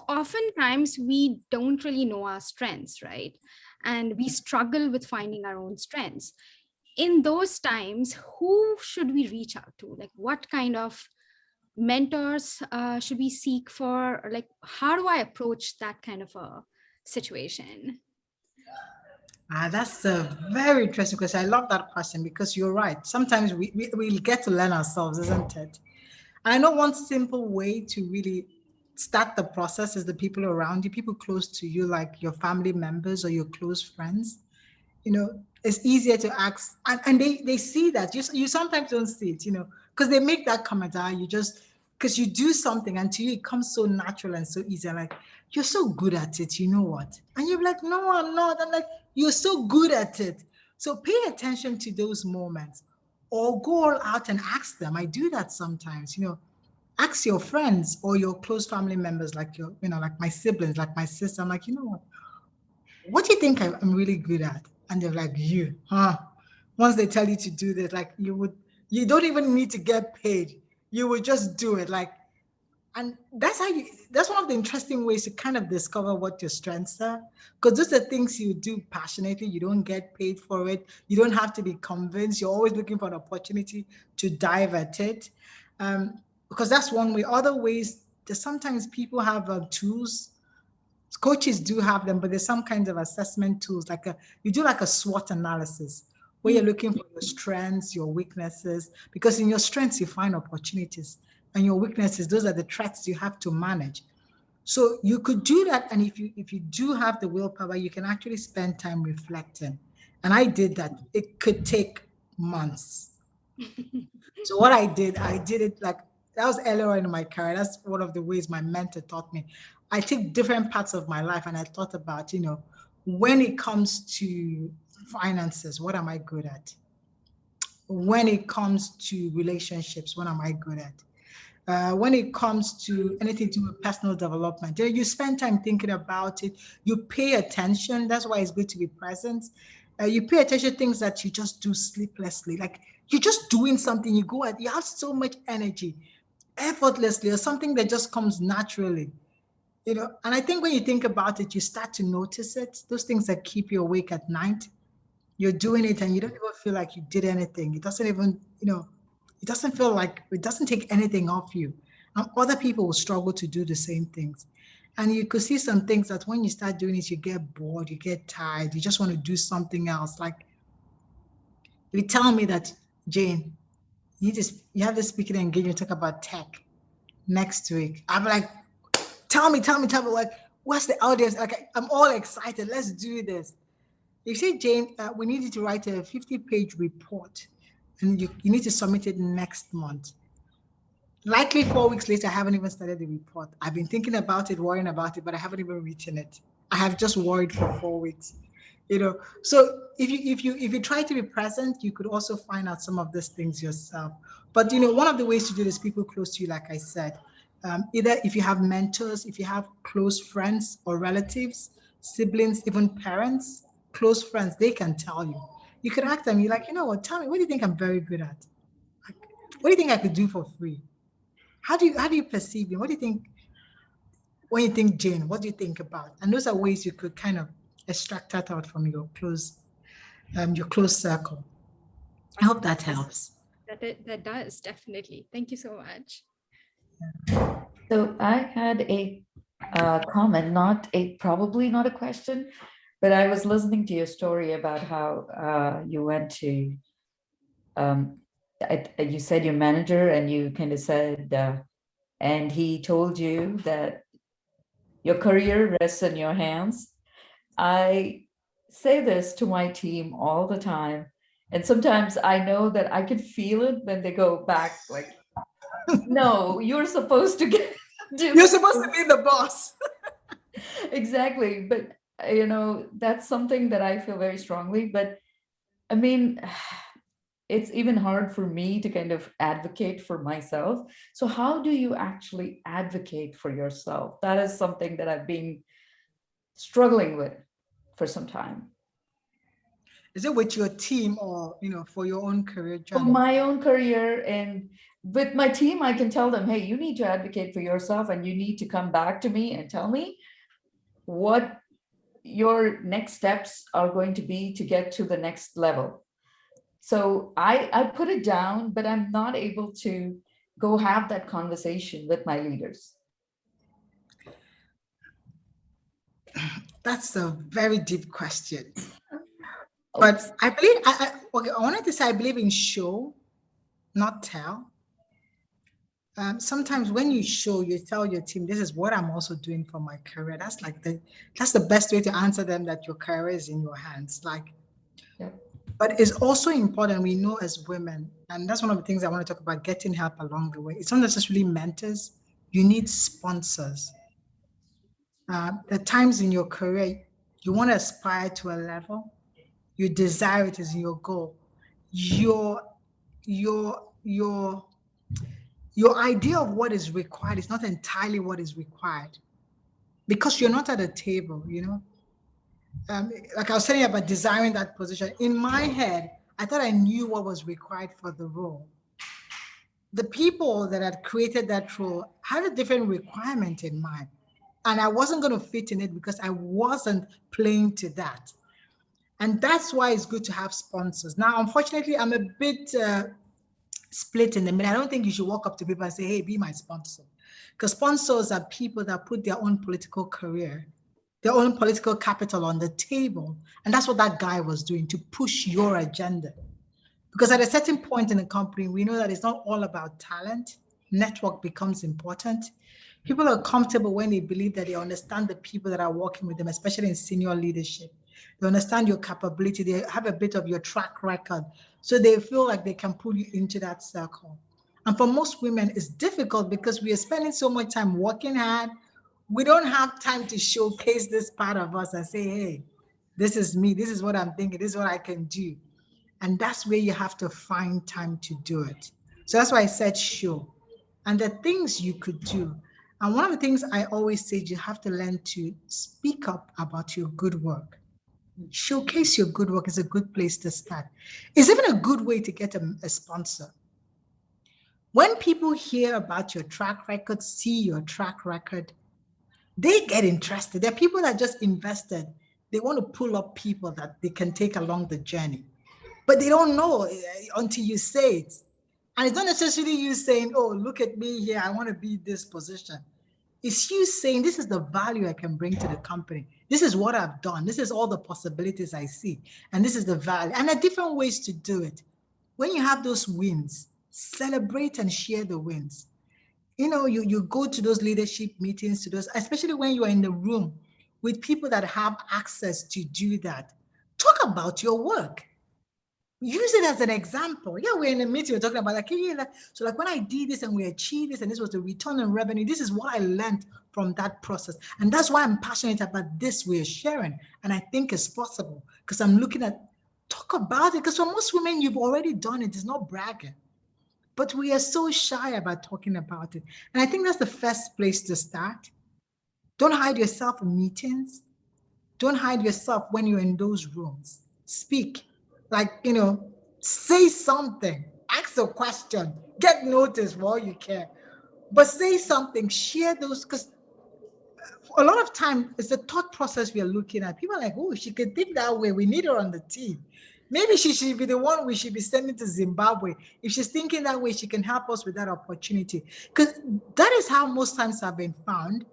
oftentimes we don't really know our strengths, right? And we struggle with finding our own strengths. In those times, who should we reach out to? Like, what kind of mentors should we seek for? Or like, how do I approach that kind of a situation? That's a very interesting question. I love that question, because you're right. Sometimes we get to learn ourselves, isn't it? I know one simple way to really start the process is the people around you, people close to you, like your family members or your close friends. It's easier to ask, and they see that. You sometimes don't see it, because they make that comment, because you do something and to you it comes so natural and so easy. Like, you're so good at it, you know what? And you're like, no, I'm not. I'm like, you're so good at it. So pay attention to those moments, or go all out and ask them. I do that sometimes, ask your friends or your close family members, like your, like my siblings, like my sister. I'm like, you know what do you think I'm really good at? And they're like, you, huh? Once they tell you to do this, like you don't even need to get paid. You would just do it. Like, and that's one of the interesting ways to kind of discover what your strengths are. Because those are things you do passionately. You don't get paid for it. You don't have to be convinced. You're always looking for an opportunity to dive at it. Because that's one way. Other ways, there's sometimes people have tools. Coaches do have them, but there's some kinds of assessment tools, you do like a SWOT analysis where you're looking for your strengths, your weaknesses, because in your strengths you find opportunities, and your weaknesses, those are the threats you have to manage. So you could do that, and if you do have the willpower, you can actually spend time reflecting. And I did that. It could take months. So what I did it like that was earlier in my career. That's one of the ways my mentor taught me. I took different parts of my life and I thought about, when it comes to finances, what am I good at? When it comes to relationships, what am I good at? When it comes to anything to do with personal development, you spend time thinking about it. You pay attention. That's why it's good to be present. You pay attention to things that you just do sleeplessly. Like you're just doing something, you go at, you have so much energy, effortlessly, or something that just comes naturally. And I think when you think about it, you start to notice it. Those things that keep you awake at night, you're doing it and you don't even feel like you did anything. It doesn't even, it doesn't feel like, it doesn't take anything off you. And other people will struggle to do the same things. And you could see some things that when you start doing it, you get bored, you get tired, you just want to do something else. Like, if you tell me that, Jane, you have this speaking engagement, talk about tech next week. I'm like, tell me, like, what's the audience? Like, I'm all excited. Let's do this. You say, Jane, we need you to write a 50-page report and you need to submit it next month. Likely 4 weeks later, I haven't even started the report. I've been thinking about it, worrying about it, but I haven't even written it. I have just worried for 4 weeks. So if you try to be present, you could also find out some of these things yourself. But one of the ways to do this, people close to you, like I said, either if you have mentors, if you have close friends or relatives, siblings, even parents, close friends, they can tell you. You could ask them, you're like, what, tell me, what do you think I'm very good at? Like, what do you think I could do for free? How do you perceive me? What do you think when you think Jane? What do you think about? And those are ways you could kind of extract that out from your close circle. I hope that helps. That does, definitely. Thank you so much. So I had a comment, probably not a question, but I was listening to your story about how you went to, you said your manager and you kind of said, and he told you that your career rests in your hands. I say this to my team all the time. And sometimes I know that I can feel it when they go back, like, no, you're supposed to get. You're supposed to be the boss. Exactly. But, that's something that I feel very strongly. But I mean, it's even hard for me to kind of advocate for myself. So how do you actually advocate for yourself? That is something that I've been struggling with for some time. Is it with your team or, for your own career journey? For my own career, and with my team, I can tell them, hey, you need to advocate for yourself and you need to come back to me and tell me what your next steps are going to be to get to the next level. So I put it down, but I'm not able to go have that conversation with my leaders. That's a very deep question. But I believe, I wanted to say I believe in show, not tell. Sometimes when you show, you tell your team, this is what I'm also doing for my career. That's the best way to answer them, that your career is in your hands. Yeah. But it's also important, we know as women, and that's one of the things I want to talk about, getting help along the way. It's not necessarily mentors. You need sponsors. The times in your career, you want to aspire to a level, you desire it as your goal. Your your idea of what is required is not entirely what is required because you're not at a table, like I was telling you about desiring that position. In my head, I thought I knew what was required for the role. The people that had created that role had a different requirement in mind. And I wasn't going to fit in it because I wasn't playing to that. And that's why it's good to have sponsors. Now, unfortunately, I'm a bit split in the middle. I don't think you should walk up to people and say, hey, be my sponsor. Because sponsors are people that put their own political career, their own political capital on the table. And that's what that guy was doing, to push your agenda. Because at a certain point in the company, we know that it's not all about talent. Network becomes important. People are comfortable when they believe that they understand the people that are working with them, especially in senior leadership. They understand your capability. They have a bit of your track record. So they feel like they can pull you into that circle. And for most women, it's difficult because we are spending so much time working hard. We don't have time to showcase this part of us and say, hey, this is me. This is what I'm thinking. This is what I can do. And that's where you have to find time to do it. So that's why I said show. And the things you could do. And one of the things I always say, you have to learn to speak up about your good work. Showcase your good work is a good place to start. It's even a good way to get a sponsor. When people hear about your track record, see your track record, they get interested. There are people that just invested. They want to pull up people that they can take along the journey. But they don't know until you say it. And it's not necessarily you saying, oh, look at me here, I want to be this position. It's you saying, this is the value I can bring to the company. This is what I've done. This is all the possibilities I see. And this is the value. And there are different ways to do it. When you have those wins, celebrate and share the wins. You go to those leadership meetings, to those, especially when you're in the room with people that have access to do that. Talk about your work. Use it as an example. Yeah, we're in a meeting, we're talking about like, so like when I did this and we achieved this and this was the return on revenue, this is what I learned from that process. And that's why I'm passionate about this we're sharing. And I think it's possible because I'm looking at, talk about it. Because for most women, you've already done it. It's not bragging. But we are so shy about talking about it. And I think that's the first place to start. Don't hide yourself in meetings. Don't hide yourself when you're in those rooms. Speak. Like, say something, ask a question, get noticed for all you care, but say something, share those, because a lot of time it's the thought process we are looking at. People are like, oh, she can think that way. We need her on the team. Maybe she should be the one we should be sending to Zimbabwe. If she's thinking that way, she can help us with that opportunity. Because that is how most times I've been found.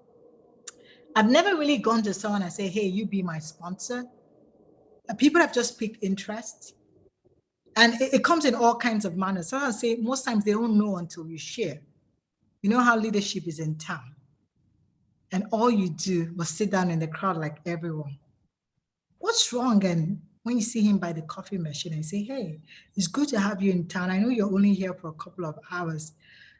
I've never really gone to someone and say, hey, you be my sponsor. People have just picked interest. And it comes in all kinds of manners. So I say most times they don't know until you share. You know how leadership is in town. And all you do was sit down in the crowd like everyone. What's wrong? And when you see him by the coffee machine and say, hey, it's good to have you in town. I know you're only here for a couple of hours,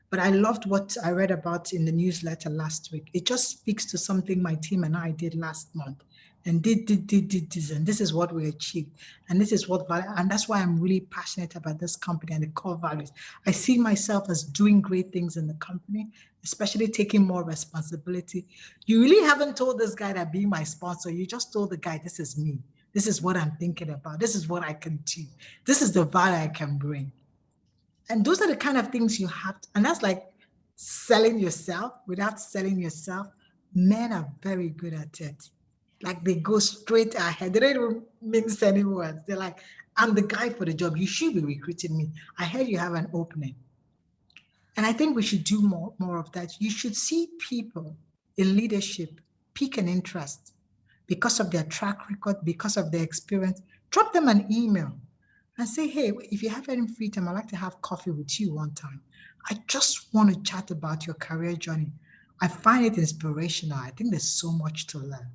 but I loved what I read about in the newsletter last week. It just speaks to something my team and I did last month. And did this, and this is what we achieved, and this is what value, and that's why I'm really passionate about this company and the core values. I see myself as doing great things in the company, especially taking more responsibility. You really haven't told this guy that being my sponsor, you just told the guy, this is me, this is what I'm thinking about, this is what I can do, this is the value I can bring. And those are the kind of things you have to, and that's like selling yourself without selling yourself. Men are very good at it. Like they go straight ahead. They don't even mince any words. They're like, I'm the guy for the job. You should be recruiting me. I heard you have an opening. And I think we should do more of that. You should see people in leadership pique an interest because of their track record, because of their experience. Drop them an email and say, hey, if you have any free time, I'd like to have coffee with you one time. I just want to chat about your career journey. I find it inspirational. I think there's so much to learn.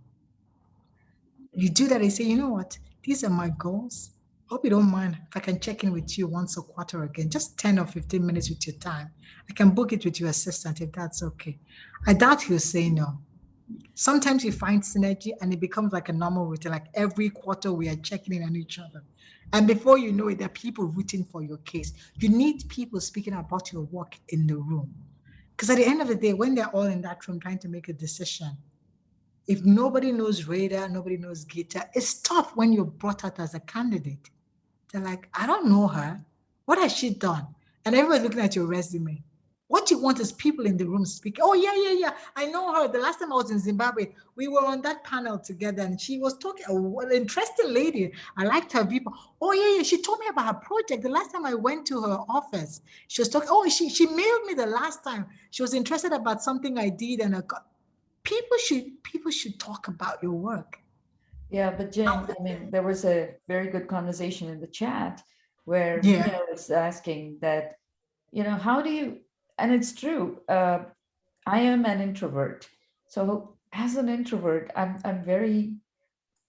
You do that and say, you know what, these are my goals. Hope you don't mind if I can check in with you once a quarter again, just 10 or 15 minutes with your time. I can book it with your assistant if that's okay. I doubt he'll say no. Sometimes you find synergy and it becomes like a normal routine, like every quarter we are checking in on each other. And before you know it, there are people rooting for your case. You need people speaking about your work in the room. Because at the end of the day, when they're all in that room trying to make a decision, if nobody knows Radar, nobody knows Gita, it's tough when you're brought out as a candidate. They're like, I don't know her. What has she done? And everybody's looking at your resume. What you want is people in the room speaking. Oh, yeah. I know her. The last time I was in Zimbabwe, we were on that panel together and she was talking, an interesting lady. I liked her people. Oh, yeah. She told me about her project. The last time I went to her office, she was talking. Oh, she mailed me the last time. She was interested about something I did. And people should talk about your work. Yeah, but Jane, I mean, there was a very good conversation in the chat where Yeah. Mia was asking that, how do you, and it's true, I am an introvert. So as an introvert, I'm very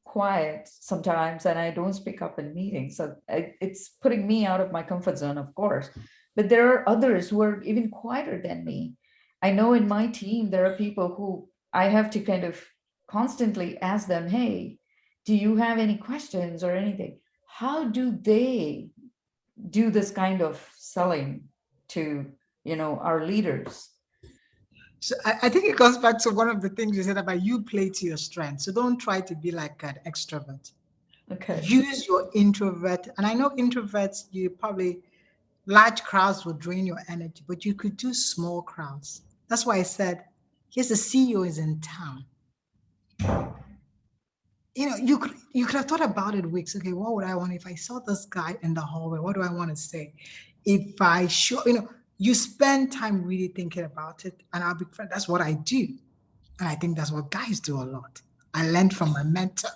quiet sometimes and I don't speak up in meetings. So it's putting me out of my comfort zone, of course. But there are others who are even quieter than me. I know in my team, there are people who I have to kind of constantly ask them, hey, do you have any questions or anything? How do they do this kind of selling to, our leaders? So I think it goes back to one of the things you said about you play to your strengths. So don't try to be like an extrovert. Okay. Use your introvert. And I know introverts, large crowds will drain your energy, but you could do small crowds. That's why I said, here's the CEO is in town. You could have thought about it weeks. Okay, what would I want if I saw this guy in the hallway? What do I want to say? If I show, you spend time really thinking about it. And I'll be frank, that's what I do. And I think that's what guys do a lot. I learned from my mentor.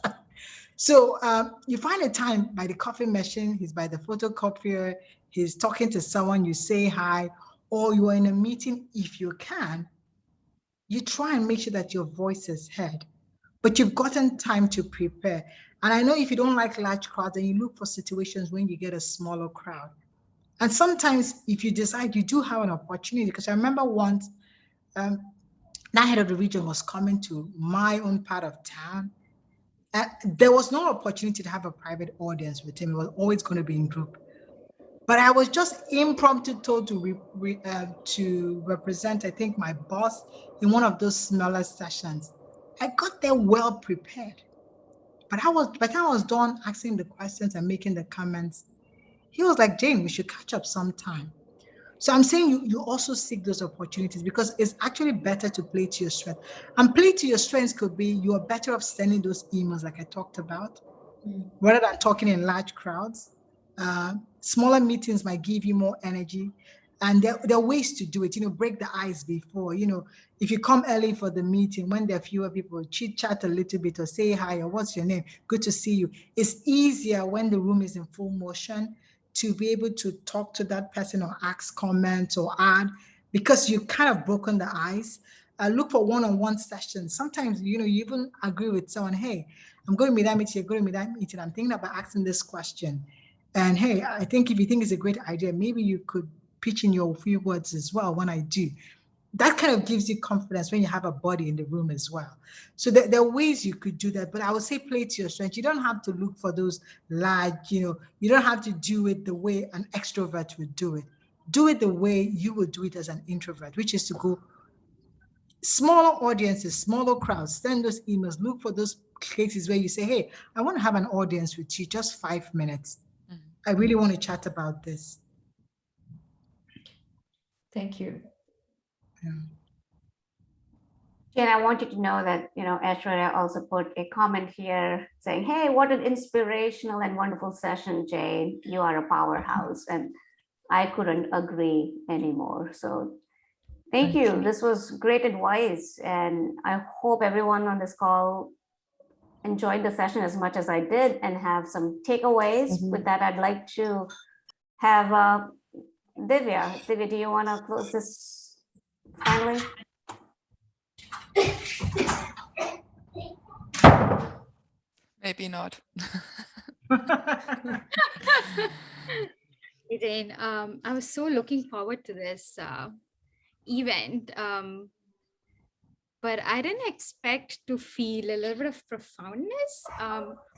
So you find a time by the coffee machine, he's by the photocopier, he's talking to someone, you say hi, or you are in a meeting. If you can, you try and make sure that your voice is heard, but you've gotten time to prepare. And I know if you don't like large crowds, then you look for situations when you get a smaller crowd. And sometimes if you decide you do have an opportunity, because I remember once that head of the region was coming to my own part of town. There was no opportunity to have a private audience with him. It was always going to be in group. But I was just impromptu told to represent, I think, my boss in one of those smaller sessions. I got there well prepared. But by the time I was done asking the questions and making the comments, he was like, Jane, we should catch up sometime. So I'm saying you also seek those opportunities because it's actually better to play to your strength. And play to your strengths could be you are better off sending those emails like I talked about, rather than talking in large crowds. Smaller meetings might give you more energy. And there are ways to do it, break the ice before, if you come early for the meeting, when there are fewer people, chit chat a little bit or say hi or what's your name? Good to see you. It's easier when the room is in full motion to be able to talk to that person or ask comments or add, because you've kind of broken the ice. Look for one-on-one sessions. Sometimes, you even agree with someone, hey, I'm going to be that meeting, you're going to be that meeting. I'm thinking about asking this question. And hey, I think if you think it's a great idea, maybe you could pitch in your few words as well when I do. That kind of gives you confidence when you have a body in the room as well. So there are ways you could do that, but I would say play to your strength. You don't have to look for those large, you don't have to do it the way an extrovert would do it. Do it the way you would do it as an introvert, which is to go smaller audiences, smaller crowds, send those emails, look for those cases where you say, hey, I want to have an audience with you, just 5 minutes. I really want to chat about this. Thank you. Yeah. Jen, I wanted to know that, Aishwarya also put a comment here saying, hey, what an inspirational and wonderful session, Jane. You are a powerhouse. And I couldn't agree anymore. So thank you. This was great advice. And I hope everyone on this call enjoyed the session as much as I did and have some takeaways. With that, I'd like to have Divya. Divya, do you want to close this finally? Maybe not. Elaine, I was so looking forward to this event, but I didn't expect to feel a little bit of profoundness.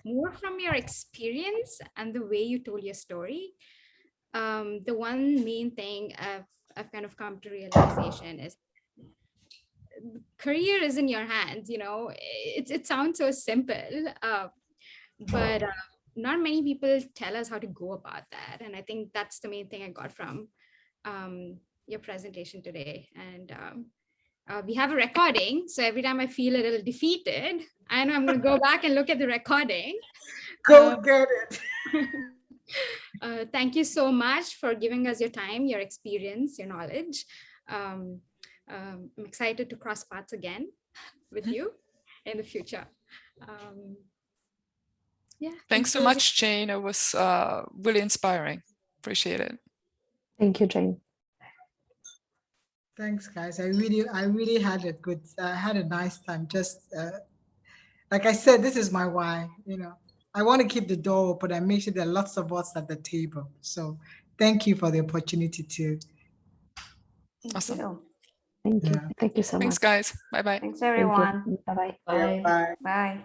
more from your experience and the way you told your story. The one main thing I've kind of come to realization is career is in your hands. It sounds so simple, but not many people tell us how to go about that. And I think that's the main thing I got from your presentation today. And we have a recording, so every time I feel a little defeated, I know I'm going to go back and look at the recording. Go get it. Thank you so much for giving us your time, your experience, your knowledge. I'm excited to cross paths again with you in the future. Yeah. Thanks so much, Jane. It was really inspiring. Appreciate it. Thank you, Jane. Thanks, guys. I really had a nice time. Just like I said, this is my why. I want to keep the door open and make sure there are lots of us at the table. So thank you for the opportunity to. Awesome. Thank you. Thank you so much. Thanks, guys. Bye-bye. Thanks, everyone. Bye-bye. Bye. Bye. Bye.